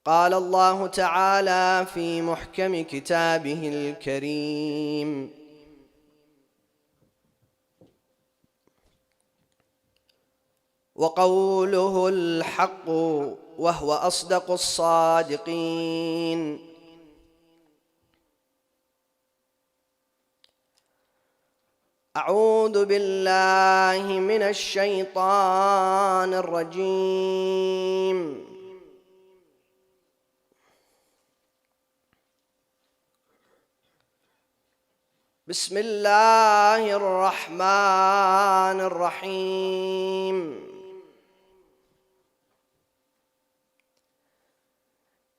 قال الله تعالى في محكم كتابه الكريم: وقوله الحق وهو أصدق الصادقين. أعوذ بالله من الشيطان الرجيم. بسم الله الرحمن الرحيم.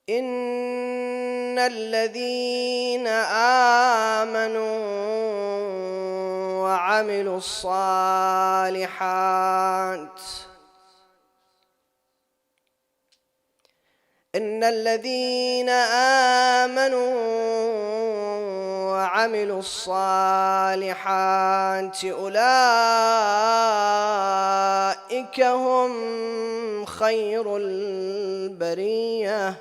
إن الذين آمنوا وعملوا الصالحات إن الذين آمنوا وعملوا الصالحات أولئك هم خير البرية.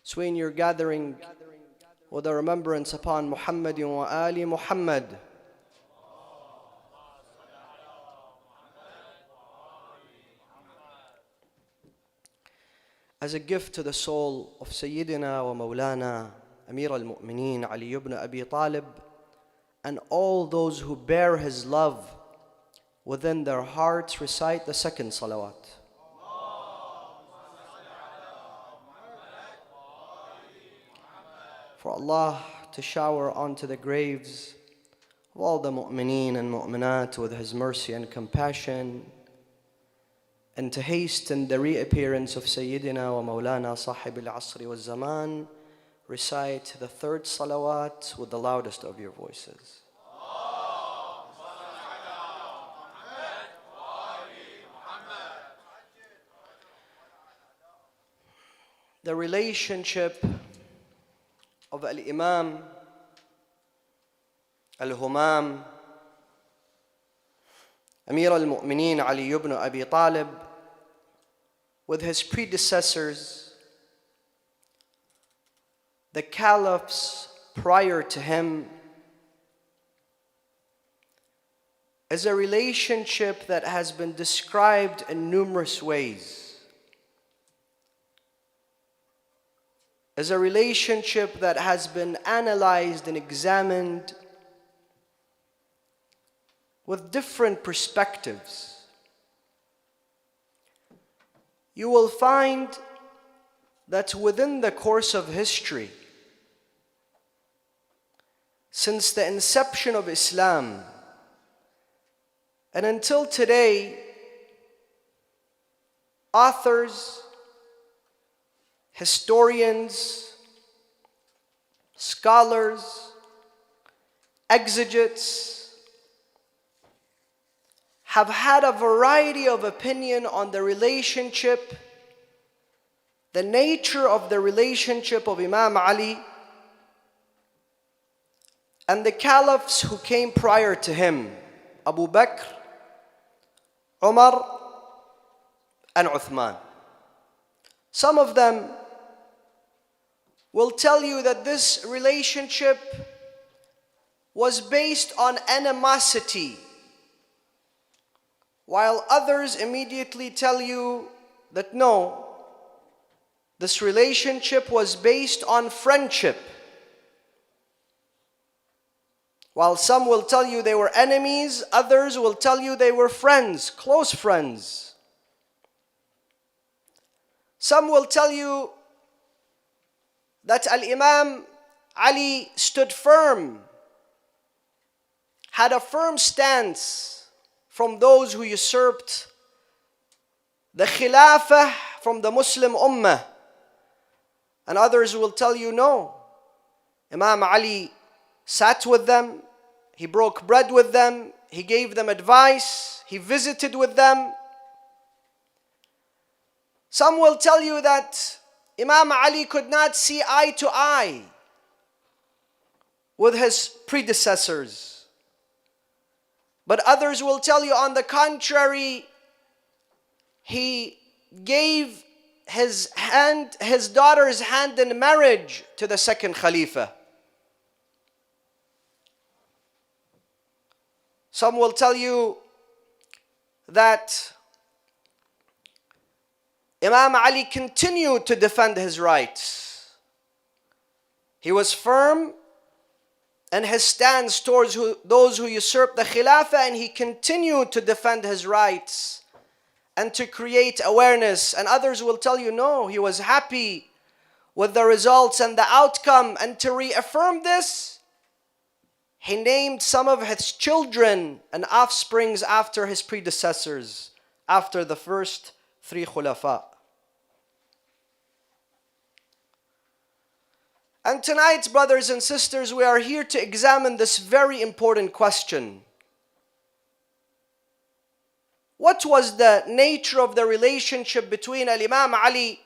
So when you're gathering with a remembrance upon Muhammad wa Ali Muhammad, as a gift to the soul of Sayyidina wa Mawlana Amir al-Mu'mineen Ali ibn Abi Talib, and all those who bear his love within their hearts, recite the second salawat. For Allah to shower onto the graves of all the mu'mineen and mu'minat with His mercy and compassion, and to hasten the reappearance of Sayyidina wa Mawlana Sahib al-Asri wa Zaman, recite the third salawat with the loudest of your voices. The relationship of Al-Imam Al-Humam Amir al-Mu'mineen Ali ibn Abi Talib with his predecessors, the Caliphs prior to him, is a relationship that has been described in numerous ways. Is a relationship that has been analyzed and examined with different perspectives. You will find that within the course of history, since the inception of Islam and until today, authors, historians, scholars, exegetes have had a variety of opinion on the relationship, the nature of the relationship of Imam Ali and the caliphs who came prior to him, Abu Bakr, Umar, and Uthman. Some of them will tell you that this relationship was based on animosity, while others immediately tell you that no, this relationship was based on friendship. While some will tell you they were enemies, others will tell you they were friends, close friends. Some will tell you that Al-Imam Ali stood firm, had a firm stance from those who usurped the Khilafah from the Muslim Ummah. And others will tell you no, Imam Ali sat with them, he broke bread with them, he gave them advice, he visited with them. Some will tell you that Imam Ali could not see eye to eye with his predecessors. But others will tell you on the contrary, he gave his daughter's hand in marriage to the second Khalifa. Some will tell you that Imam Ali continued to defend his rights. He was firm in his stance towards those who usurped the Khilafah, and he continued to defend his rights and to create awareness. And others will tell you, no, he was happy with the results and the outcome. And to reaffirm this, he named some of his children and offsprings after his predecessors, after the first three Khulafa. And tonight, brothers and sisters, we are here to examine this very important question. What was the nature of the relationship between Imam Ali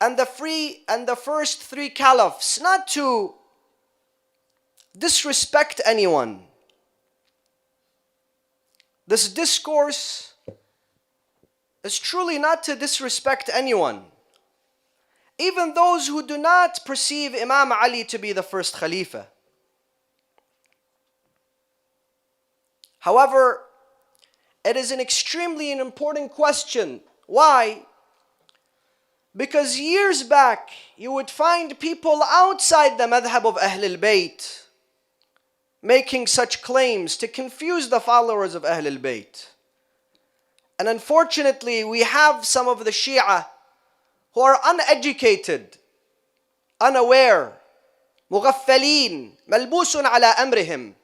and the first three caliphs? Not to disrespect anyone. This discourse is truly not to disrespect anyone. Even those who do not perceive Imam Ali to be the first Khalifa. However, it is an extremely important question. Why? Because years back, you would find people outside the madhab of Ahlul Bayt making such claims to confuse the followers of Ahlul Bayt. And unfortunately, we have some of the Shia who are uneducated, unaware, مغفلين, ملبوس على أمرهم.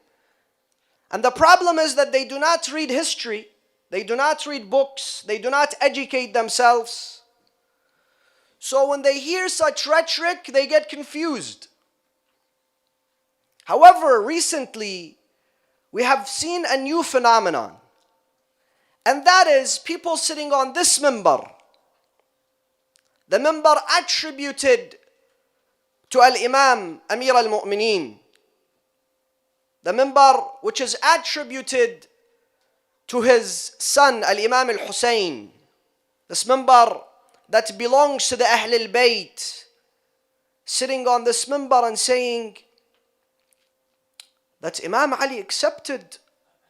And the problem is that they do not read history, they do not read books, they do not educate themselves. So when they hear such rhetoric, they get confused. However, recently, we have seen a new phenomenon. And that is people sitting on this minbar. The minbar attributed to Al-Imam Amir al-Mu'mineen. The minbar which is attributed to his son Al-Imam al-Hussein. This minbar that belongs to the Ahl al-Bayt. Sitting on this minbar and saying that Imam Ali accepted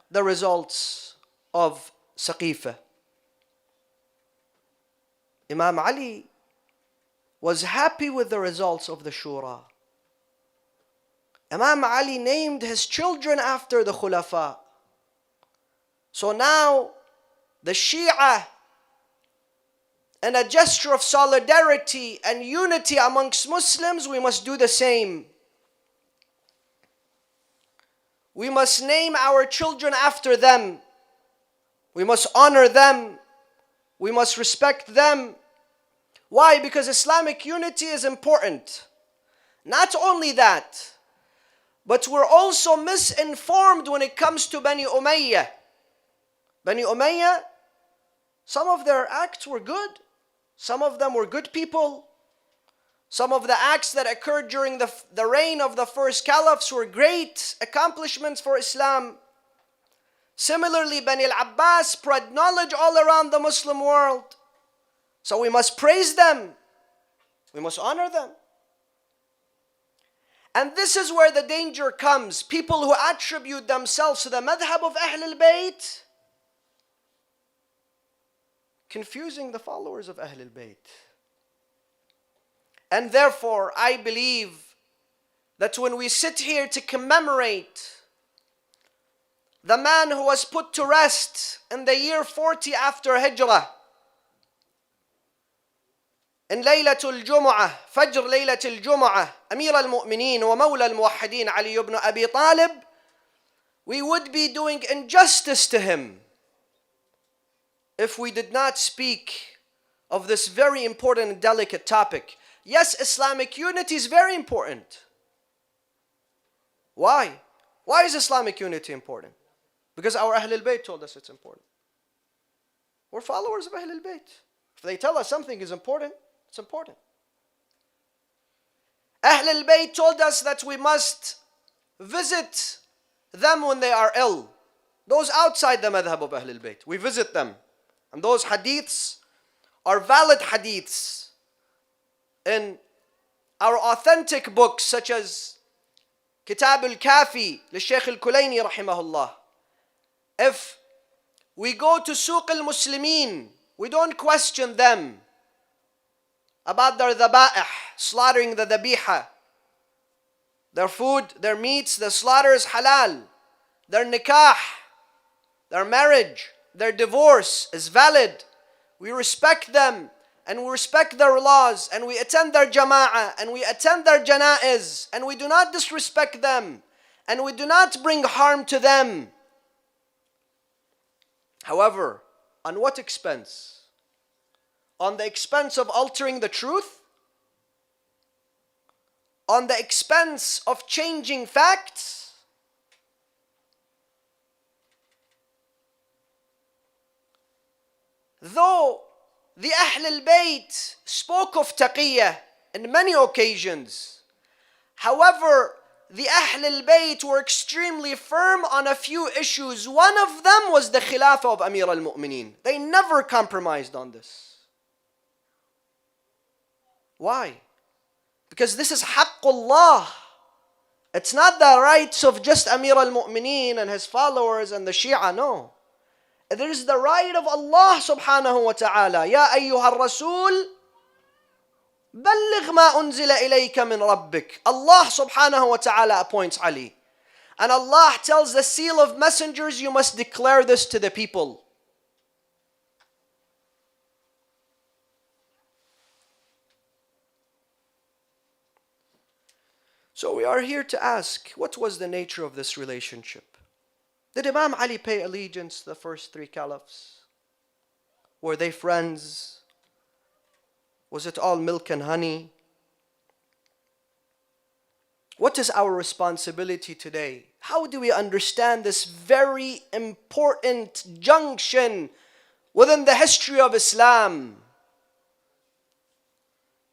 the results of Saqifah. Imam Ali was happy with the results of the shura. Imam Ali named his children after the Khulafa. So now the Shia, in a gesture of solidarity and unity amongst Muslims, we must do the same. We must name our children after them. We must honor them. We must respect them. Why? Because Islamic unity is important. Not only that, but we're also misinformed when it comes to Bani Umayyah. Bani Umayyah, some of their acts were good. Some of them were good people. Some of the acts that occurred during the reign of the first caliphs were great accomplishments for Islam. Similarly, Bani al-Abbas spread knowledge all around the Muslim world. So we must praise them. We must honor them. And this is where the danger comes. People who attribute themselves to the madhab of Ahl al-Bayt, confusing the followers of Ahl al-Bayt. And therefore, I believe that when we sit here to commemorate the man who was put to rest in the year 40 after Hijrah, in Laylatul Jumu'ah, Fajr Laylatul Jumu'ah, Amir al-Mu'mineen wa Mawla al-Muwahhideen Ali ibn Abi Talib, we would be doing injustice to him if we did not speak of this very important and delicate topic. Yes, Islamic unity is very important. Why? Why is Islamic unity important? Because our Ahl al-Bayt told us it's important. We're followers of Ahl al-Bayt. If they tell us something is important, it's important. Ahl al-Bayt told us that we must visit them when they are ill. Those outside the madhab of Ahl al-Bayt, we visit them. And those hadiths are valid hadiths in our authentic books such as Kitab al-Kafi للشيخ الكليني رحمه الله. If we go to Suq al-Muslimin, we don't question them about their dhaba'ih, slaughtering the dhabiha. Their food, their meats, the slaughter is halal. Their nikah, their marriage, their divorce is valid. We respect them and we respect their laws and we attend their jama'ah and we attend their janaiz and we do not disrespect them and we do not bring harm to them. However, on what expense? On the expense of altering the truth? On the expense of changing facts? Though the Ahl al-Bayt spoke of taqiyya in many occasions, however, the Ahl al-Bayt were extremely firm on a few issues. One of them was the Khilafah of Amir al-Mu'mineen. They never compromised on this. Why? Because this is haqqullah. It's not the rights of just Amir al-Mu'mineen and his followers and the Shia, no. There is the right of Allah subhanahu wa ta'ala. Ya ayyuha ar-rasul, بلغ ما أنزل إليك من ربك. Allah subhanahu wa ta'ala appoints Ali. And Allah tells the seal of messengers, you must declare this to the people. So we are here to ask, what was the nature of this relationship? Did Imam Ali pay allegiance to the first three caliphs? Were they friends? Was it all milk and honey? What is our responsibility today? How do we understand this very important junction within the history of Islam?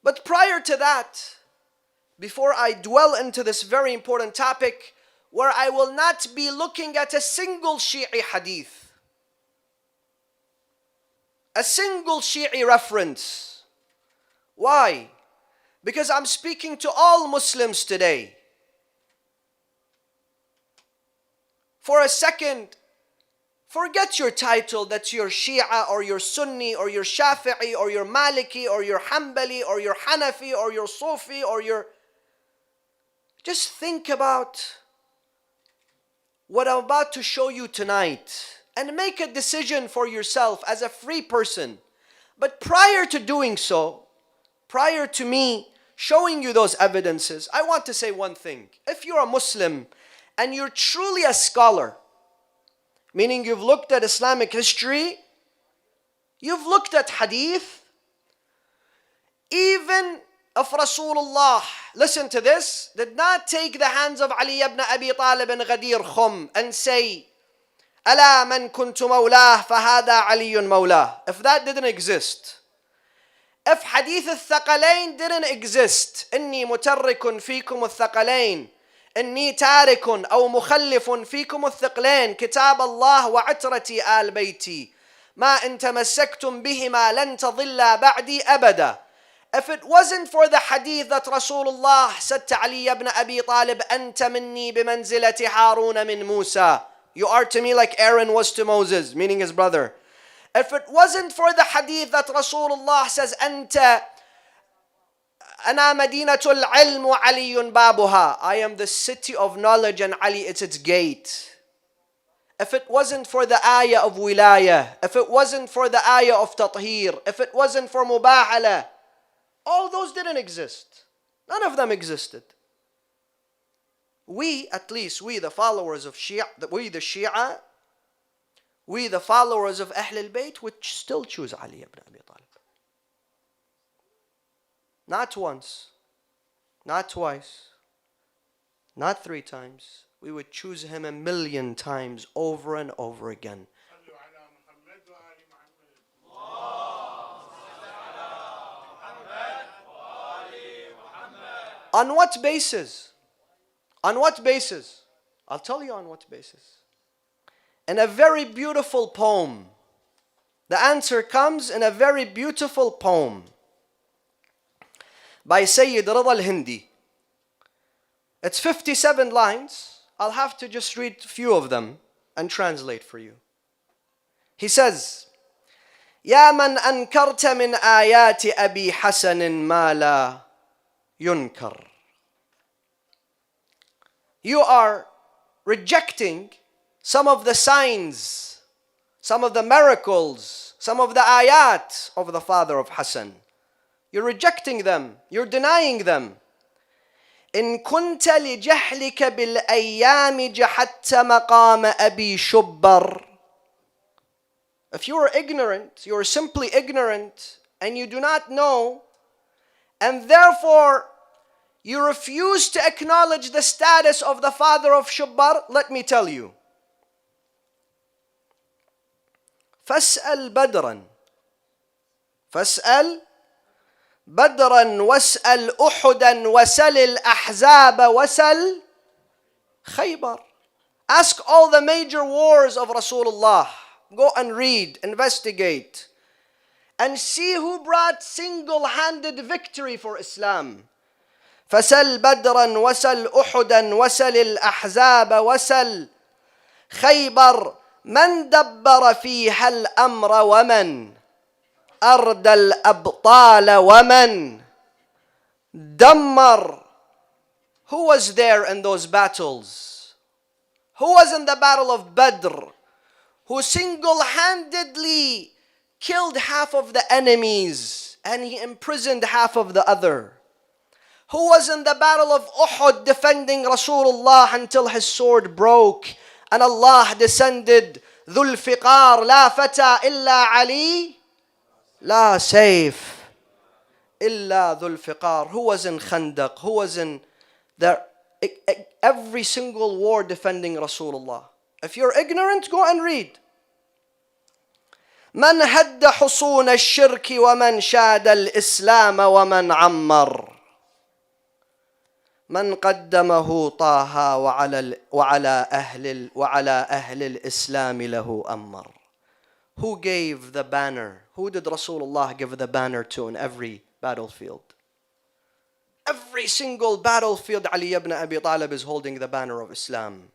But prior to that, before I dwell into this very important topic, where I will not be looking at a single Shi'i hadith, a single Shi'i reference. Why? Because I'm speaking to all Muslims today. For a second, forget your title that you're Shia or you're Sunni or you're Shafi'i or you're Maliki or you're Hanbali or you're Hanafi or you're Sufi or you're... Just think about what I'm about to show you tonight and make a decision for yourself as a free person. But prior to doing so, prior to me showing you those evidences, I want to say one thing. If you're a Muslim and you're truly a scholar, meaning you've looked at Islamic history, you've looked at Hadith, even if Rasulullah, listen to this, did not take the hands of Ali ibn Abi Talib and Ghadir Khum and say, ألا من كنت مولاه فهذا علي مولاه. If that didn't exist, if Hadith al-Thaqalain didn't exist, إني مترك فيكم الثقلين إني تارك أو مخلف فيكم الثقلين كتاب الله وعترتي آل بيتي ما إن تمسكتم بهما لن تضل بعدي أبدا. If it wasn't for the hadith that Rasulullah said to Ali ibn Abi Talib, أنت مني بمنزلة هارون من موسى, you are to me like Aaron was to Moses, meaning his brother. If it wasn't for the hadith that Rasulullah says, أنت أنا مدينة العلم وعلي بابها, I am the city of knowledge and Ali it's its gate. If it wasn't for the ayah of wilayah, if it wasn't for the ayah of tathir, if it wasn't for mubahala, all those didn't exist. None of them existed. We, at least, we the followers of Shia, we the Shia, we the followers of Ahl al-Bayt would still choose Ali ibn Abi Talib. Not once, not twice, not 3 times. We would choose him 1,000,000 times over and over again. On what basis? On what basis? I'll tell you on what basis. In a very beautiful poem The answer comes in a very beautiful poem by Sayyid Rida al-Hindi. It's 57 lines. I'll have to just read a few of them and translate for you. He says, يا من أنكرت من آيات أبي حسن ما لا ينكر. You are rejecting some of the signs, some of the miracles, some of the ayat of the father of Hassan. You're rejecting them. You're denying them. إن كنت لجهلك بالأيام جحدت مقام أبي شبر. If you are ignorant, you are simply ignorant, and you do not know, and therefore you refuse to acknowledge the status of the father of Shubbar, let me tell you. فاسأل بدرا واسأل أحدا وسل الأحزاب وسل خيبر. Ask all the major wars of Rasulullah. Go and read, investigate, and see who brought single-handed victory for Islam. فسل بدرا وسل أحدا وسل الأحزاب وسل خيبر من دبر فيها الأمر ومن أردى الأبطال ومن دمر. Who was there in those battles? Who was in the battle of Badr? Who single-handedly killed half of the enemies and he imprisoned half of the other? Who was in the battle of Uhud defending Rasulullah until his sword broke and Allah descended, ذُو الْفِقَارِ لَا فَتَى إِلَّا عَلِي لَا سَيْفٍ إِلَّا ذُو الْفِقَارِ. Who was in Khandaq? Who was in every single war defending Rasulullah? If you're ignorant, go and read. من هد حصون الشرك ومن شاد الإسلام ومن عمر. من قدمه طه وعلى أهل الإسلام له أمر. Who gave the banner? Who did Rasulullah give the banner to in every battlefield? Every single battlefield, Ali ibn Abi Talib is holding the banner of Islam.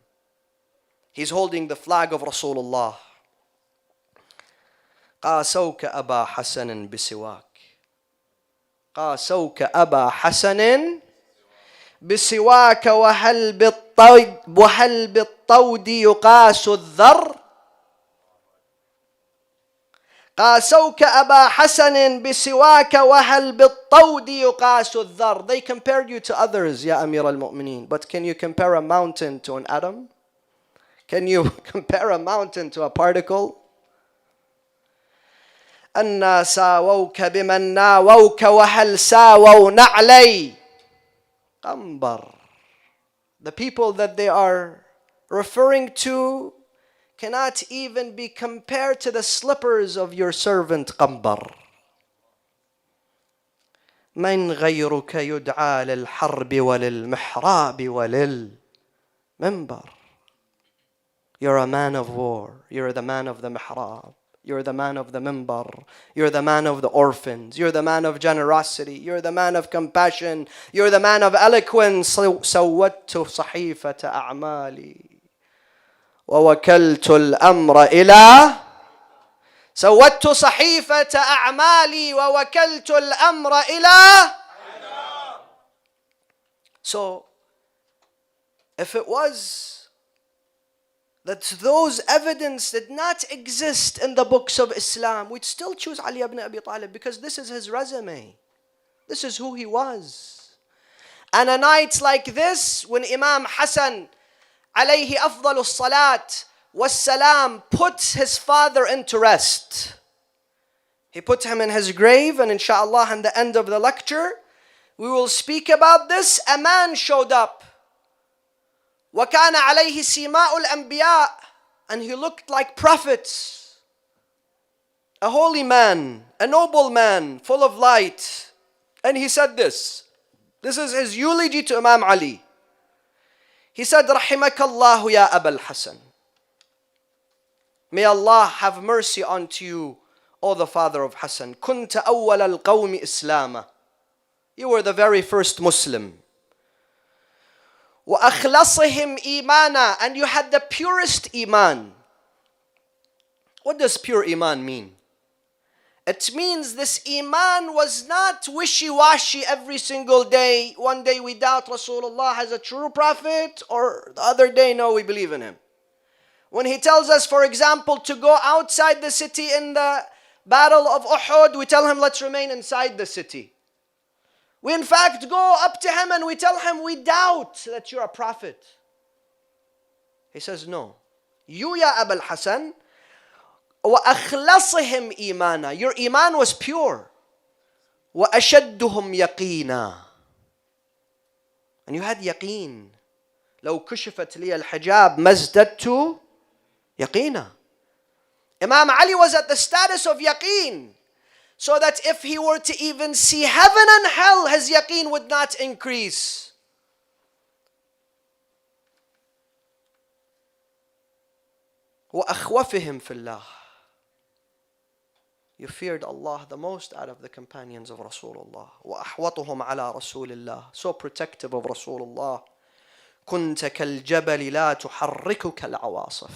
He's holding the flag of Rasulullah. قاسوك أبا حسن بسواك. قاسوك أبا حسن بسواك وهل بالطود يقاس الذر. قاسوك أبا حسن بسواك وهل بالطود يقاس الذر. They compared you to others, Ya Amir al-Mu'mineen. But can you compare a mountain to an atom? Can you compare a mountain to a particle? أنا ساووك بمن ناووك وهل ساووا نعلي قنبر. The people that they are referring to cannot even be compared to the slippers of your servant قنبر. من غيرك يدعى للحرب وللمحراب وللمنبر. You're a man of war. You're the man of the mihrab. You're the man of the minbar. You're the man of the orphans. You're the man of generosity. You're the man of compassion. You're the man of eloquence. سودت صحيفة أعمالي ووكلت الأمر إلى. سودت صحيفة أعمالي ووكلت الأمر إلى. So, if it was that those evidence did not exist in the books of Islam, we'd still choose Ali ibn Abi Talib because this is his resume. This is who he was. And a night like this, when Imam Hassan alayhi afdalus salat wassalam put his father into rest. He put him in his grave, and inshallah at the end of the lecture, we will speak about this. A man showed up. وَكَانَ عَلَيْهِ سِيمَاءُ الْأَنْبِيَاءِ. And he looked like prophets. A holy man, a noble man, full of light. And he said this. This is his eulogy to Imam Ali. He said, رَحِمَكَ اللَّهُ يَا أَبَا الْحَسَنِ. May Allah have mercy unto you, O the father of Hassan, كنت أول القوم إسلاما. You were the very first Muslim. وأخلصهم إيمانا, and you had the purest iman. What does pure iman mean? It means this iman was not wishy-washy every single day. One day we doubt Rasulullah as a true prophet, or the other day, no, we believe in him. When he tells us, for example, to go outside the city in the battle of Uhud, we tell him, let's remain inside the city. We in fact go up to him and we tell him, we doubt that you're a prophet. He says, no. You, ya Abul Hasan, وَأَخْلَصِهِمْ إِيمَانًا, your iman was pure. وَأَشَدُّهُمْ يَقِينًا, and you had yaqeen. لو كشفت لي الحجاب ما ازددت يقينا. Imam Ali was at the status of yaqeen, so that if he were to even see heaven and hell, his yaqeen would not increase. وَأَخْوَفِهِمْ فِي اللَّهِ, you feared Allah the most out of the companions of Rasulullah. وَأَحْوَطُهُمْ عَلَى رَسُولِ اللَّهِ, so protective of Rasulullah. كُنْتَ كَالْجَبَلِ لَا تُحَرِّكُكَ الْعَوَاصِفِ,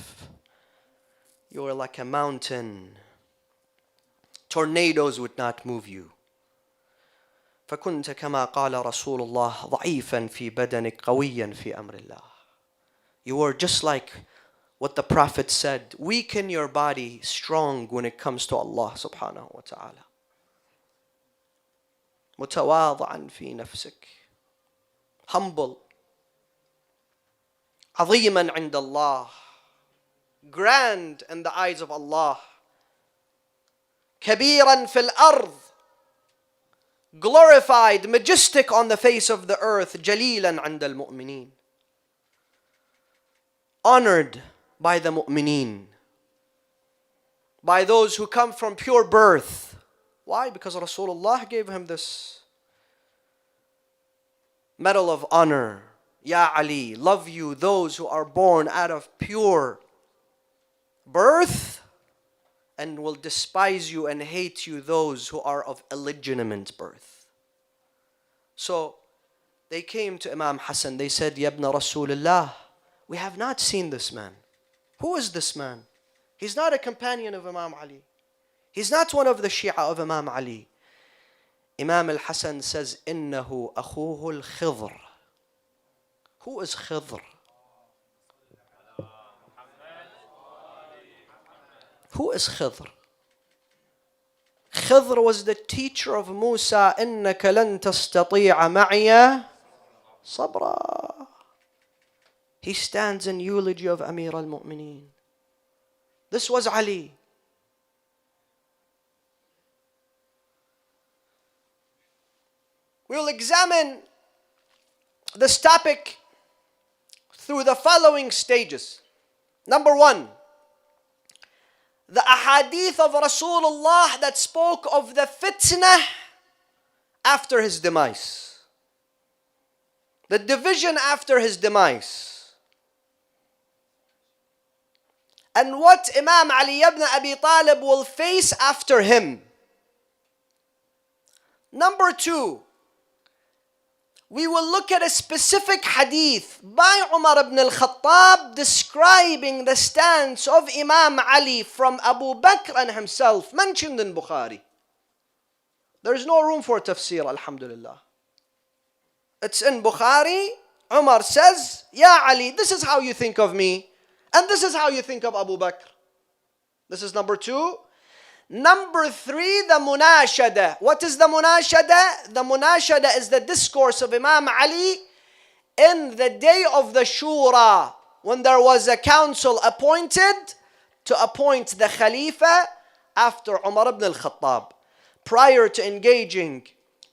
you were like a mountain. Tornadoes would not move you. فَكُنْتَ كَمَا قَالَ رَسُولُ اللَّهِ ضَعِيفًا فِي بَدَنِكَ قَوِيًّا فِي أَمْرِ اللَّهِ, you were just like what the Prophet said, weaken your body, strong when it comes to Allah subhanahu wa ta'ala. متواضعا في نفسك, humble. عظيما عند الله, grand in the eyes of Allah. كبيرا في الأرض, glorified, majestic on the face of the earth. جليلا عند المؤمنين, honored by the mu'mineen, by those who come from pure birth. Why? Because Rasulullah gave him this medal of honor. Ya Ali, love you those who are born out of pure birth, and will despise you and hate you those who are of illegitimate birth. So they came to Imam Hassan, they said, Ya ibn Rasulullah, we have not seen this man. Who is this man? He's not a companion of Imam Ali. He's not one of the Shia of Imam Ali. Imam al-Hasan says, إِنَّهُ أَخُوهُ الْخِضْرِ. Who is Khidr? Who is Khidr? Khidr was the teacher of Musa. إِنَّكَ لَن تَسْتَطِيعَ مَعِيَ صَبْرًا. He stands in eulogy of Amir al-Mu'mineen. This was Ali. We'll examine this topic through the following stages. Number one, the ahadith of Rasulullah that spoke of the fitnah after his demise. The division after his demise. And what Imam Ali ibn Abi Talib will face after him. Number two, we will look at a specific hadith by Umar ibn al-Khattab describing the stance of Imam Ali from Abu Bakr and himself, mentioned in Bukhari. There is no room for tafsir, alhamdulillah. It's in Bukhari. Umar says, Ya Ali, this is how you think of me, and this is how you think of Abu Bakr. This is number two. Number three, the munashada. What is the munashada? The munashada is the discourse of Imam Ali in the day of the shura, when there was a council appointed to appoint the Khalifa after Umar ibn al-Khattab. Prior to engaging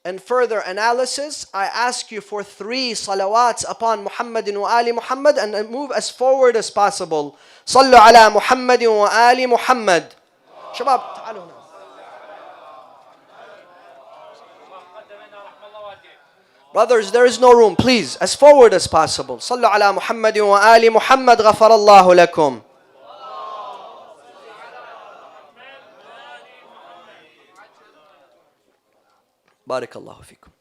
in further analysis, I ask you for 3 salawats upon Muhammadin wa Ali Muhammad, and move as forward as possible. Sallu ala Muhammadin wa Ali Muhammad. شباب تعالوا هنا. Brothers, there is no room. Please, as forward as possible. صلوا على محمد وآل محمد غفر الله لكم. Barakallahu fikum.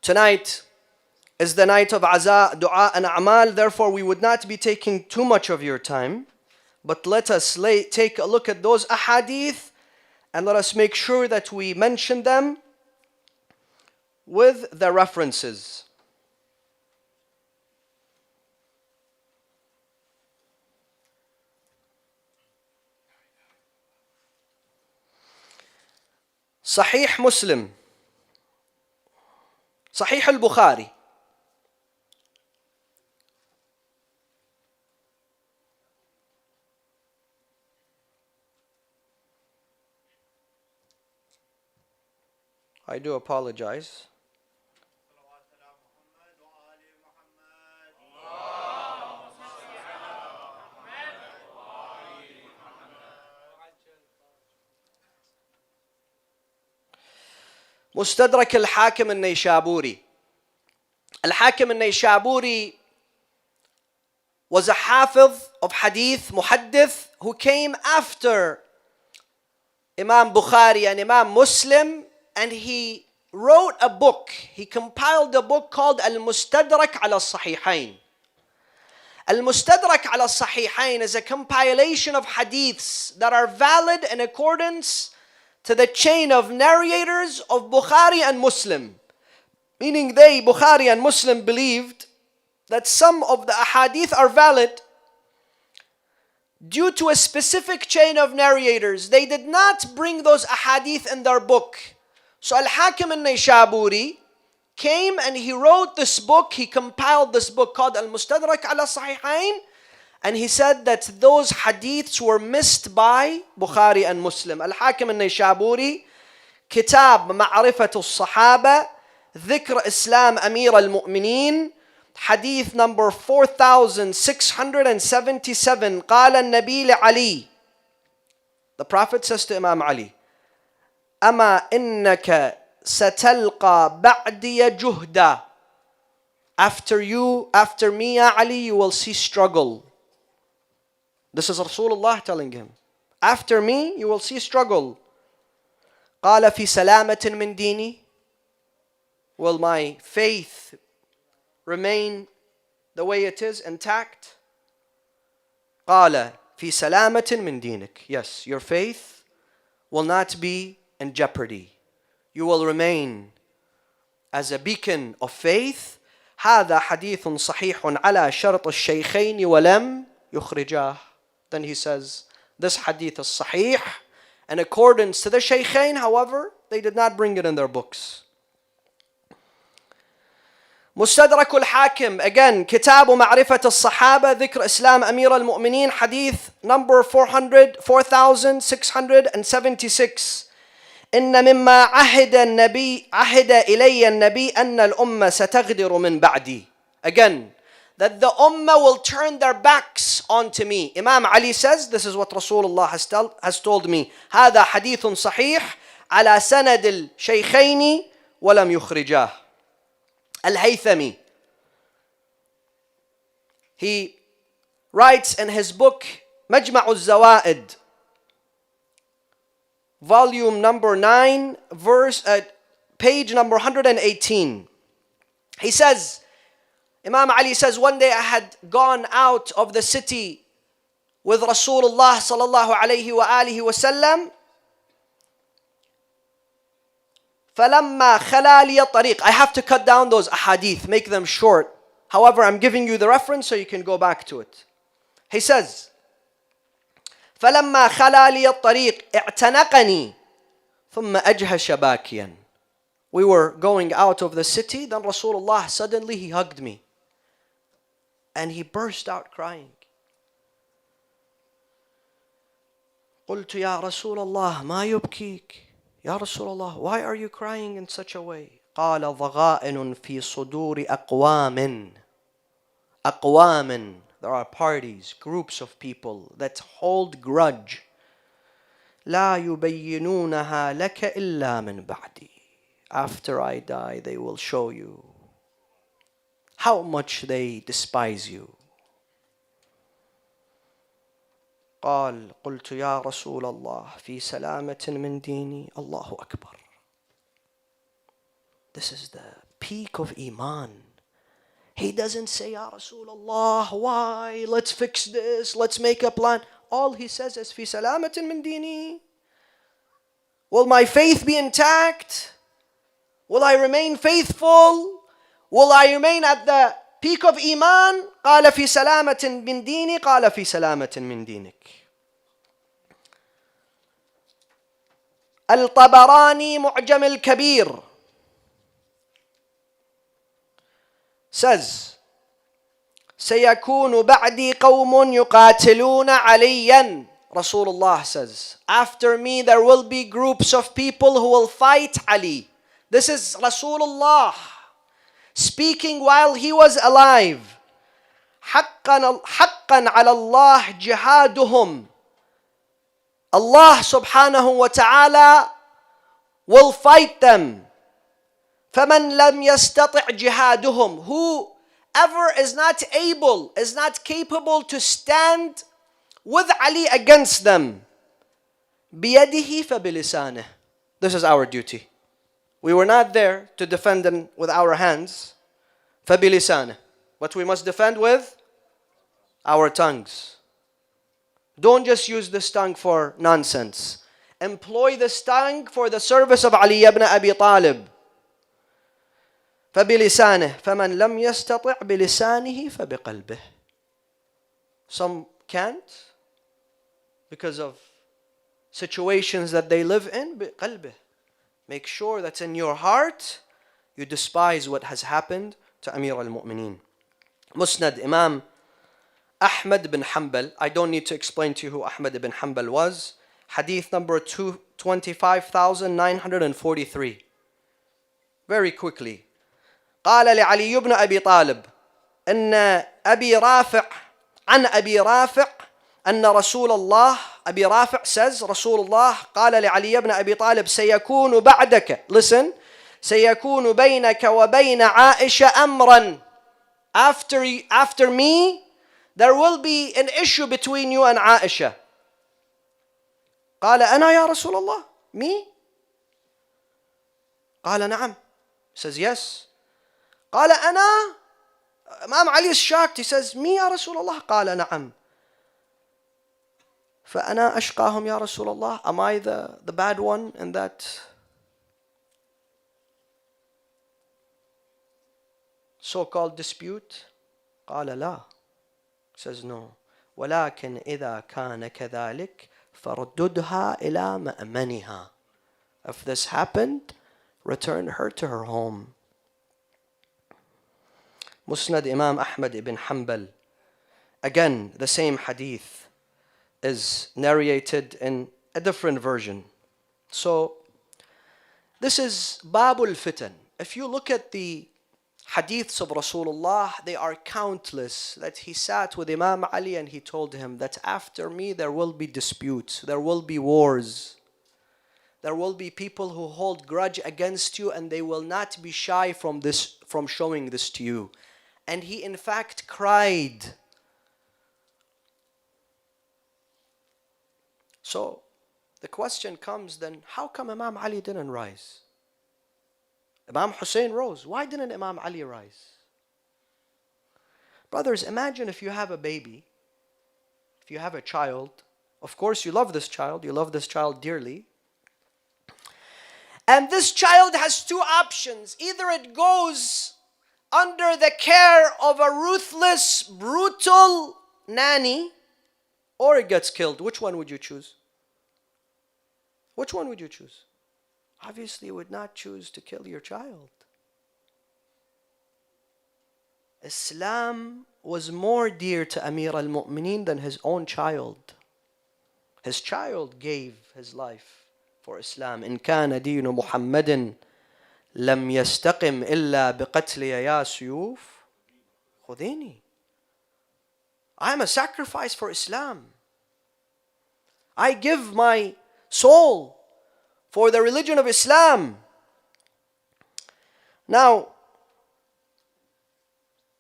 Tonight is the night of Aza, Dua and A'mal. Therefore, we would not be taking too much of your time. But let us take a look at those ahadith and let us make sure that we mention them with the references. Sahih Muslim, Sahih al-Bukhari. I do apologize. مستدرك الحاكم النيشابوري. Al-Hakim al-Nayshaburi was a hafiz of hadith, muhaddith, who came after Imam Bukhari and Imam Muslim, and he wrote a book. He compiled a book called Al-Mustadrak ala Sahihain. Al-Mustadrak ala Sahihain is a compilation of hadiths that are valid in accordance to the chain of narrators of Bukhari and Muslim. Meaning they, Bukhari and Muslim, believed that some of the ahadith are valid due to a specific chain of narrators. They did not bring those ahadith in their book. So Al-Hakim al-Nayshaburi came and he wrote this book. He compiled this book called Al-Mustadrak ala Sahihain. And he said that those hadiths were missed by Bukhari and Muslim. Al-Hakim al-Nayshaburi, Kitab Ma'rifatu al-Sahaba, Dhikr Islam Amir al-Mu'mineen, Hadith number 4677. قال النبي لعلي. The Prophet says to Imam Ali, أما إنك ستلقى بعدي جهدا. After me, Ya Ali, you will see struggle. This is Rasulullah telling him. After me, you will see struggle. قال في سلامة من ديني. Will my faith remain the way it is, intact? قال في سلامة من دينك. Yes, your faith will not be in jeopardy. You will remain as a beacon of faith. هذا حديث صحيح على شرط الشيخين ولم يخرجاه. Then he says, this hadith is sahih in accordance to the shaykhain. However, they did not bring it in their books. مستدرك الحاكم, again, كتاب معرفة الصحابة, ذكر إسلام أمير المؤمنين, hadith number 4676. إن مما عهد إلي النبي أن الأمة ستغدر من بعدي. Again, that the ummah will turn their backs onto me. Imam Ali says, this is what Rasulullah has told me. هذا حديث صحيح على سند الشيخين ولم يخرجاه. Al-Haythami, he writes in his book Majma' al-Zawaid, volume number 9, page number 118. He says, Imam Ali says, one day I had gone out of the city with Rasulullah sallallahu alayhi wa alihi wa sallam. فَلَمَّا خَلَى لِيَ الطَّرِيقِ. I have to cut down those ahadith, make them short. However, I'm giving you the reference so you can go back to it. He says, فَلَمَّا خَلَى لِيَ الطَّرِيقِ اعْتَنَقَنِي ثُمَّ أَجْهَشَ بَاكِيًا. We were going out of the city, then Rasulullah suddenly he hugged me. And he burst out crying. قُلْتُ يَا رَسُولَ اللَّهِ مَا يُبْكِيكَ. Ya Rasulullah, why are you crying in such a way? قال ضغائن في صدور أقوام. There are parties, groups of people that hold grudge. لا يبينونها لك إلا من بعدي. After I die, they will show you how much they despise you. قال قلت يا رسول الله في سلامة من ديني الله أكبر. This is the peak of Iman. He doesn't say, Ya Rasulullah, why? Let's fix this. Let's make a plan. All he says is, في سلامة من ديني. Will my faith be intact? Will I remain faithful? Will I remain at the peak of Iman? قال في سلامة من ديني. قال في سلامة من دينك. الطبراني معجم الكبير says, سيكون بعدي قوم يقاتلون عليا. Rasulullah says, after me there will be groups of people who will fight Ali. This is Rasulullah speaking while he was alive. حقا على الله جهادهم. Allah subhanahu wa ta'ala will fight them. فَمَنْ لَمْ يَسْتَطِعْ جِهَادُهُمْ. Whoever is not able, is not capable to stand with Ali against them. بِيَدِهِ فَبِلِسَانِهِ. This is our duty. We were not there to defend them with our hands. فَبِلِسَانِهِ. But we must defend with our tongues. Don't just use this tongue for nonsense. Employ this tongue for the service of Ali ibn Abi Talib. فبلسانه فمن لم يستطع بلسانه فبقلبه. Some can't because of situations that they live in. بقلبه. Make sure that in your heart you despise what has happened to Amir al-Mu'mineen. Musnad Imam Ahmad bin Hanbal. I don't need to explain to you who Ahmad bin Hanbal was. Hadith number 25,943. Very quickly. قال لعلي بن أبي طالب أن أبي رافع عن أبي رافع أن رسول الله. أبي رافع says رسول الله قال لعلي بن أبي طالب سيكون بعدك. Listen. سيكون بينك وبين عائشة أمرا. After me there will be an issue between you and Aisha. قال أنا يا رسول الله. Me? قال نعم. Says yes. قال أنا. Imam Ali is shocked. He says, me يا رسول الله. قال نعم. فأنا أشقاهم يا رسول الله. Am I the bad one in that so-called dispute? قال لا. Says no. ولكن إذا كان كذلك فرددها إلى مأمنها. If this happened, return her to her home. Musnad Imam Ahmad ibn Hanbal. Again, the same hadith is narrated in a different version. So, this is Babul Fitan. If you look at the hadiths of Rasulullah, they are countless. That he sat with Imam Ali and he told him that after me there will be disputes, there will be wars. There will be people who hold grudge against you and they will not be shy from showing this to you. And he in fact cried. So the question comes then, how come Imam Ali didn't rise? Imam Hussein rose. Why didn't Imam Ali rise? Brothers, imagine if you have a baby, if you have a child. Of course you love this child dearly. And this child has two options. Either it goes under the care of a ruthless, brutal nanny, or it gets killed. Which one would you choose? Which one would you choose? Obviously, you would not choose to kill your child. Islam was more dear to Amir al-Mu'mineen than his own child. His child gave his life for Islam. إن كان دين محمد لم يستقم إلا بقتل يا سيوف خذيني. I am a sacrifice for Islam. I give my soul for the religion of Islam. Now,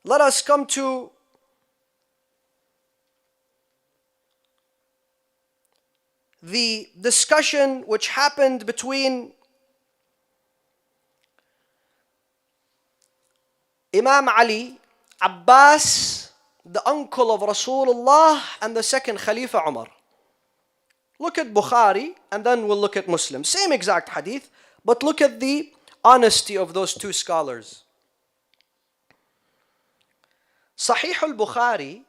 let us come to the discussion which happened between Imam Ali, Abbas, the uncle of Rasulullah, and the second Khalifa Umar. Look at Bukhari and then we'll look at Muslim. Same exact hadith, but look at the honesty of those two scholars. Sahih al-Bukhari,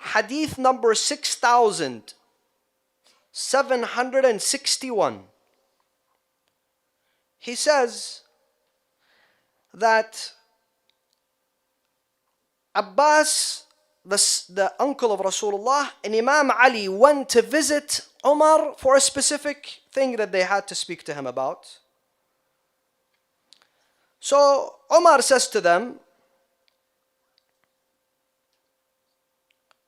hadith number 6761. He says that Abbas, the uncle of Rasulullah, and Imam Ali went to visit Umar for a specific thing that they had to speak to him about. So Umar says to them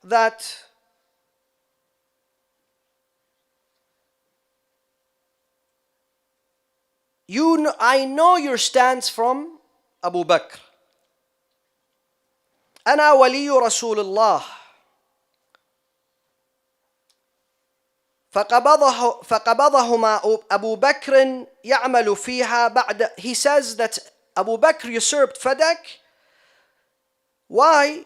that I know your stance from Abu Bakr. أنا ولي رسول الله فقبضهما أبو بكر يعمل فيها بعد. He says that Abu Bakr usurped Fadak. Why?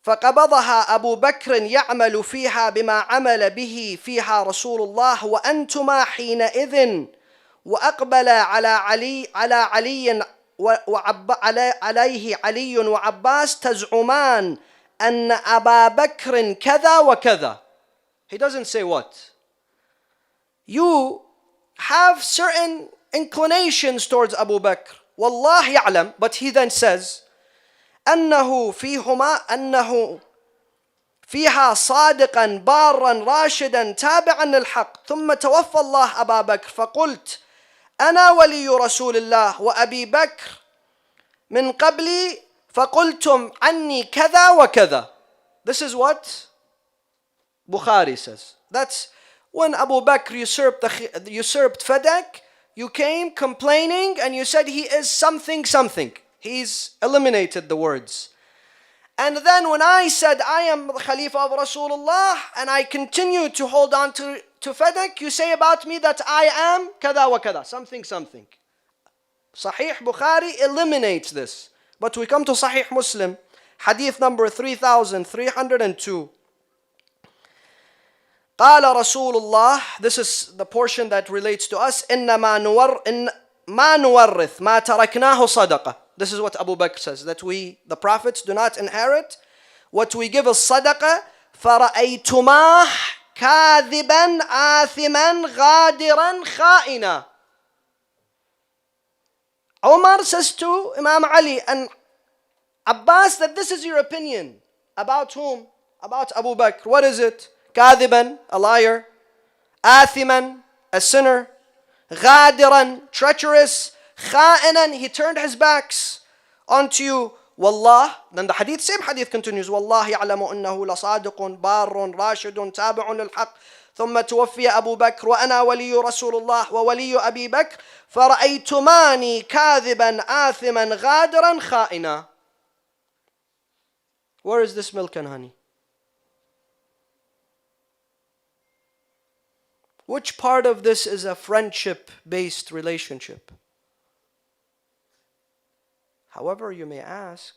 فقبضها أبو بكر يعمل فيها بما عمل به فيها رسول الله وأنتما حينئذ وأقبل عليه علي وعباس تزعمان أن أبا بكر كذا وكذا. He doesn't say what. You have certain inclinations towards Abu Bakr. والله يعلم. But he then says أنه فيها صادقا بارا راشدا تابعا للحق ثم توفى الله أبا بكر فقلت أنا ولي رسول الله وأبي بكر من قبلي فقلتم عني كذا وكذا. This is what Bukhari says. That's when Abu Bakr usurped Fadak, you came complaining and you said he is something something. He's eliminated the words. And then when I said I am the Khalifa of Rasulullah and I continue to hold on to Fadak, you say about me that I am kada wa kada, something something. Sahih Bukhari eliminates this. But we come to Sahih Muslim, hadith number 3302. قال رسول الله, this is the portion that relates to us, إنما ما نورث ما تركناه صدقة. This is what Abu Bakr says, that we, the prophets, do not inherit what we give as sadaqah. فَرَأَيْتُمَاهُ كَاذِبًا آثِمًا غَادِرًا خَائِنًا. Umar says to Imam Ali and Abbas that this is your opinion. About whom? About Abu Bakr. What is it? كاذبًا, a liar. آثِمًا, a sinner. غَادِرًا, treacherous. خائنا, he turned his backs onto you. Wallah, then the hadith, same hadith continues. والله يعلم أنه لصادق بار راشد تابع للحق ثم توفي أبو بكر وأنا ولي رسول الله وولي أبي بكر فرأيتماني كاذبا آثما غادرا خائنا. Where is this milk and honey? Which part of this is a friendship-based relationship? However, you may ask,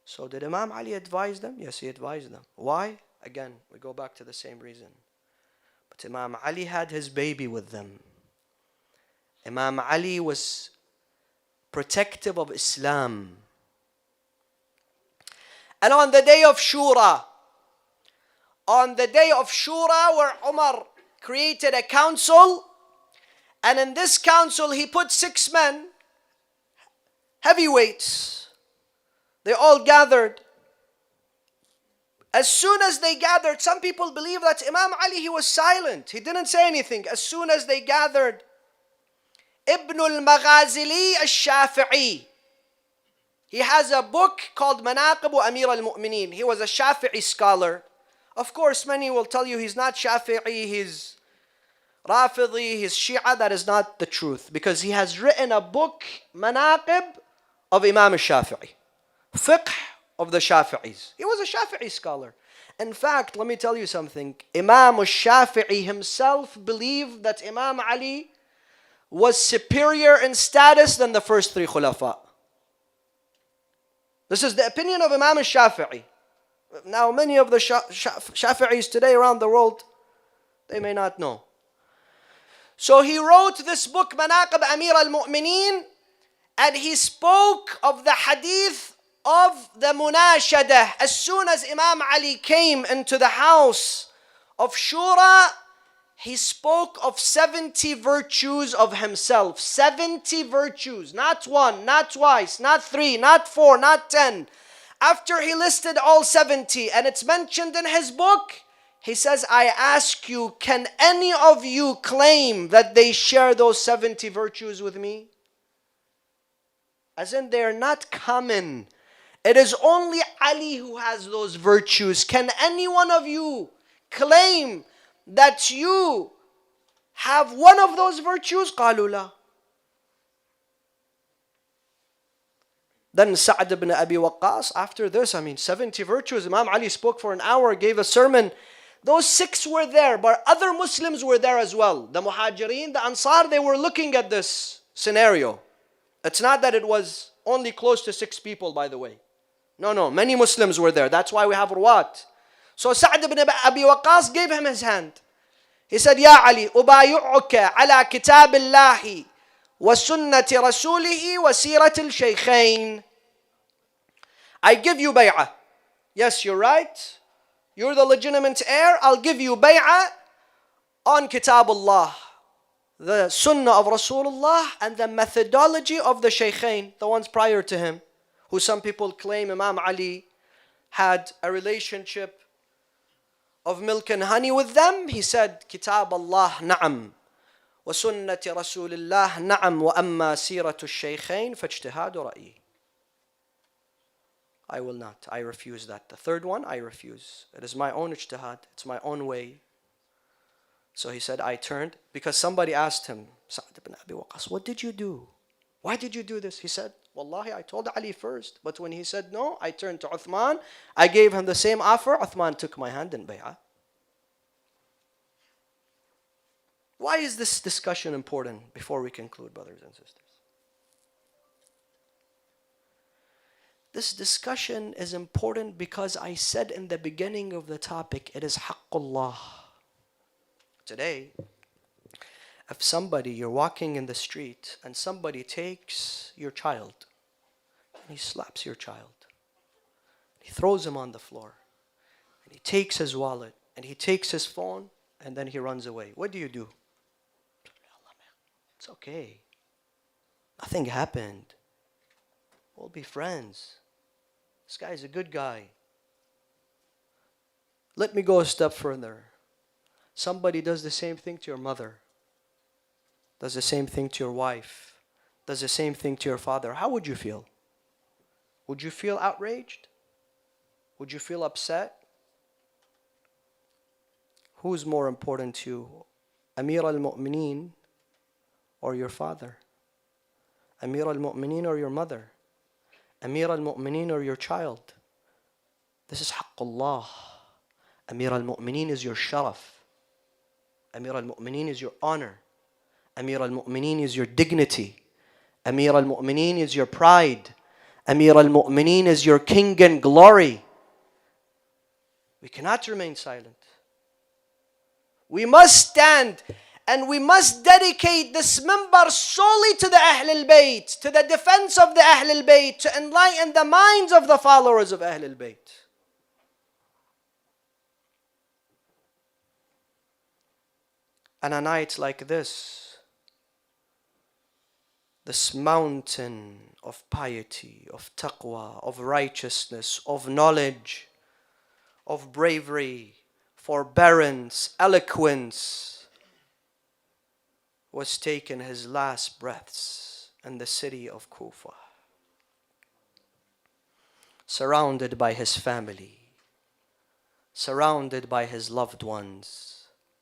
so did Imam Ali advise them? Yes, he advised them. Why? Again, we go back to the same reason. But Imam Ali had his baby with them. Imam Ali was protective of Islam. And on the day of Shura, where Umar created a council, and in this council he put 6 men, heavyweights. They all gathered. As soon as they gathered, some people believe that Imam Ali, he was silent. He didn't say anything. As soon as they gathered, Ibn al-Maghazili al-Shafi'i, he has a book called Manaqib Amir al-Mu'mineen. He was a Shafi'i scholar. Of course, many will tell you he's not Shafi'i, he's Rafidi, he's Shia. That is not the truth. Because he has written a book, Manaqib of Imam al-Shafi'i. Fiqh of the Shafi'is. He was a Shafi'i scholar. In fact, let me tell you something. Imam al-Shafi'i himself believed that Imam Ali was superior in status than the first three khulafa. This is the opinion of Imam al-Shafi'i. Now, many of the Shafi'is today around the world, they may not know. So he wrote this book, Manaqib Amir al-Mu'mineen, and he spoke of the hadith of the munashadah. As soon as Imam Ali came into the house of shura, he spoke of 70 virtues of himself. 70 virtues, not one, not twice, not three, not four, not 10. After he listed all 70, and it's mentioned in his book, he says, I ask you, can any of you claim that they share those 70 virtues with me? As in, they're not common. It is only Ali who has those virtues. Can any one of you claim that you have one of those virtues? قالوا لا. Then Sa'd ibn Abi Waqqas, after this, 70 virtues. Imam Ali spoke for an hour, gave a sermon. Those 6 were there, but other Muslims were there as well. The Muhajirin, the Ansar, they were looking at this scenario. It's not that it was only close to 6 people, by the way. No, many Muslims were there. That's why we have Ruwat. So Sa'd ibn Abi Waqqas gave him his hand. He said, Ya Ali, ubayu'uka ala kitab Allahi wa sunnati rasulihi wa sirat al-shaykhain. I give you bay'ah. Yes, you're right. You're the legitimate heir. I'll give you bay'ah on kitab Allah, the sunnah of Rasulullah, and the methodology of the shaykhain, the ones prior to him, who some people claim Imam Ali had a relationship of milk and honey with them. He said, Kitab Allah, na'am. Wa sunnati Rasulillah, na'am. Wa amma siratu shaykhain, fajtihadu ra'i. I will not. I refuse that. The third one, I refuse. It is my own ijtihad. It's my own way. So he said, I turned, because somebody asked him, Sa'd ibn Abi Waqqas, what did you do? Why did you do this? He said, Wallahi, I told Ali first. But when he said no, I turned to Uthman. I gave him the same offer. Uthman took my hand in bay'ah. Why is this discussion important before we conclude, brothers and sisters? This discussion is important because I said in the beginning of the topic, it is haqqullah. Today, if you're walking in the street and somebody takes your child and he slaps your child, he throws him on the floor, and he takes his wallet and he takes his phone and then he runs away, what do you do? It's okay. Nothing happened. We'll be friends. This guy's a good guy. Let me go a step further. Somebody does the same thing to your mother, does the same thing to your wife, does the same thing to your father. How would you feel? Would you feel outraged? Would you feel upset? Who's more important to you? Amir al-Mu'mineen or your father? Amir al-Mu'mineen or your mother? Amir al-Mu'mineen or your child? This is haqqullah. Amir al-Mu'mineen is your sharaf. Amir al-Mu'mineen is your honor. Amir al-Mu'mineen is your dignity. Amir al-Mu'mineen is your pride. Amir al-Mu'mineen is your king and glory. We cannot remain silent. We must stand and we must dedicate this minbar solely to the Ahl al-Bayt, to the defense of the Ahl al-Bayt, to enlighten the minds of the followers of Ahl al-Bayt. And a night like this mountain of piety, of taqwa, of righteousness, of knowledge, of bravery, forbearance, eloquence, was taken his last breaths in the city of Kufa, surrounded by his family, surrounded by his loved ones,